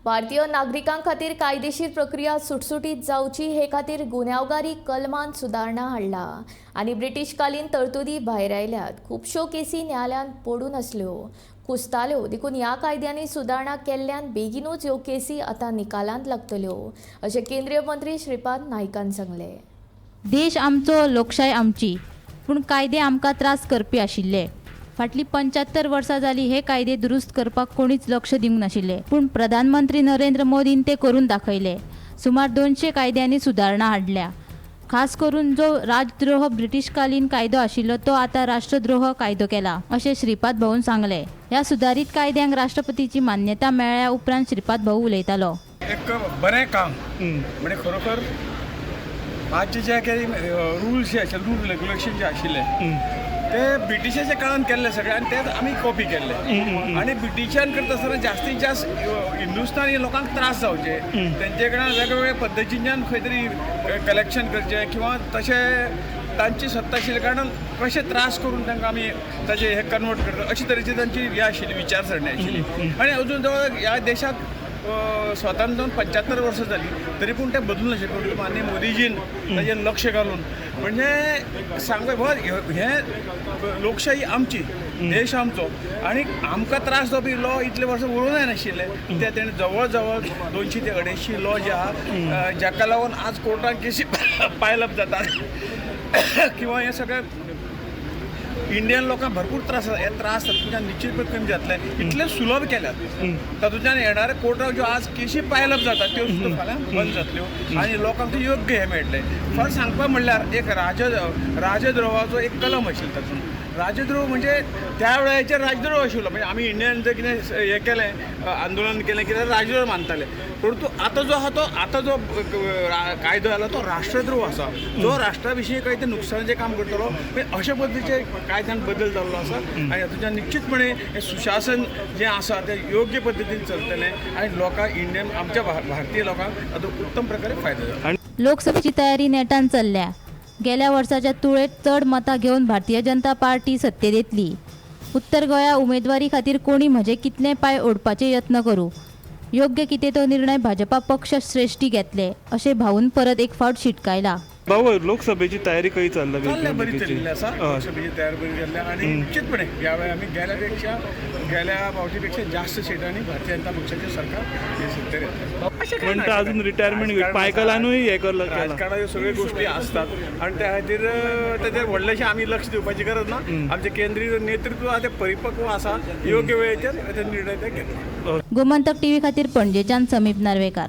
भारतीय नागरिकां खातीर कायदेशीर प्रक्रिया सुटसुटीत जावची हे खातीर गुन्यांवगारी कलमांत सुदारणा हाडला आनी ब्रिटीशकालीन तरतुदी भायर आयल्यात। खुबश्यो केसी न्यायालयांत पडून आसल्यो, कुसताल्यो, देखून ह्या कायद्यांनी सुदारणा केल्ल्यान बेगीनूच ह्यो केसी आतां निकालांत लागतल्यो, अशें केंद्रीय मंत्री श्रीपाद नायकान सांगलें। देश आमचो, लोकशाय आमची, पूण कायदे आमकां त्रास करपी आशिल्ले। फाटली 75 वर्सां जाली हे कायदे दुरुस्त करपाक कोणीच लक्ष दिवंक नाशिल्ले, पूण प्रधानमंत्री नरेंद्र मोदीन ते करून दाखयले। सुमार 200 कायद्यांनी सुदारणा हाडल्या। खास करून जो राजद्रोह ब्रिटीशकालीन कायदो आशिल्लो तो आता राष्ट्रद्रोह कायदो केला, अशें श्रीपाद भाऊन सांगले। ह्या सुदारीत कायद्यांक राष्ट्रपतीची मान्यता मेळ्ळ्या उपरांत श्रीपाद भाऊ उलयतालो। एक बरें काम म्हणजे खरोखर आजचे जे काही रूल्स जे आशिल्ले, रूल रेग्युलेशन जे आशिल्ले ते ब्रिटिशाच्या काळात केल्ले सगळे आणि तेच आमी कॉपी केल्ले। आणि ब्रिटिशान करता आसतना जास्तीत जास्त हिंदुस्थानी लोकांक त्रास जावचे, तेंचे कडल्यान वेगवेगळ्या पद्दतींच्यान खंय तरी कलेक्शन करचें किंवा तशें तांची सत्ता आशिल्ल्या कारणान कशें त्रास करून तांकां आमी ताचे हे कन्वर्ट करता, अशे तरेची तांची हे आशिल्ली विचारसरणी आशिल्ली। आणि अजून जवळ ह्या देशाक स्वातंत्र्य जावन 75 वर्सां जाली तरी पूण तें बदलूं नाशिल्लें, पूण माननीय मोदीजीन ताजेर लक्ष घालून म्हणजे सांगता हे लोकशाही आमची, देश आमचो आणि आमकां त्रास जावपी लॉ इतले वर्सां उरूं जायनाशिल्ले, ते तेणें जवळ जवळ 200 ते 250 लॉ जे आहा जाका लागून आज कोर्टान केसी पायल अप जातात किंवा हे सगळें इंडियन लोकांक भरपूर त्रास जाता। हे त्रास तातूंतल्यान निश्चितपणे कमी जातले, इतले सुलभ केल्यात तातूंतल्यान येणारे कोर्टाक ज्यो आज केसी पायल अप जातात त्यो सुद्दां फाल्यां बंद जातल्यो आणि लोकांक योग्य हे मेळटलें। फक्त सांगपाक म्हणल्यार एक राजद्रोहाचो एक कलम आशिल्लो तातूंत। राजद्रोह म्हणजे त्या वेळाचेर राजद्रोह आशिल्लो, म्हणजे आमी इंडियन जर कितें हें केलें आंदोलन केलें कितें राजद्रोह मानताले, परंतु आतां जो आहा तो आतां जो कायदो आयला तो राष्ट्रद्रोह आसा, जो राष्ट्रा विशीं खंय ते नुकसानाचें काम करतलो, अशे पद्दतीचे कायद्यान बदल जाल्लो आसा। आनी हातूंतल्यान निश्चितपणे हे सुशासन जें आसा तें योग्य पद्दतीन चलतलें आनी लोकांक इंडियन आमच्या भारतीय लोकांक हातूंत उत्तम प्रकारे फायदो जाता। लोकसभेची तयारी नेटान चल्ल्या। गेल्या वर्साच्या तुळेत चड मतां घेवन भारतीय जनता पार्टी सत्तेत येतली। उत्तर गोंया उमेदवारी खातीर कोणी म्हजे कितले पाय ओडपाचे यत्न करूं, योग्य कितें तो निर्णय भाजपा पक्ष श्रेष्ठी घेतले, अशें भाऊन परत एक फावट शिटकायला। भाऊ, लोकसभेची तयारी कशी चालल्या? बरी चलिल्ली आसा, लोकसभेची तयारी बरी जाल्ल्या आणि निश्चितपणे ह्या वेळी आमी गेल्या फावटीपेक्षा जास्त सीटांनी भारतीय जनता पक्षाचे सरकार हे सत्तेर येतलें। म्हणटा अजून रिटायरमेंट पायकलांनूय हे करला, राजकारणाच्यो सगळ्यो गोष्टी असतात आणि त्या खातीर ताचेर व्हडलेशें आमी लक्ष दिवपाची गरज ना। आमचे केंद्रीय नेतृत्व आहा तें परिपक्व आसा, योग्य वेळेचेर निर्णय ते घेतले। गोमंतक टीव्ही खातीर पणजेच्यान समीप नार्वेकार।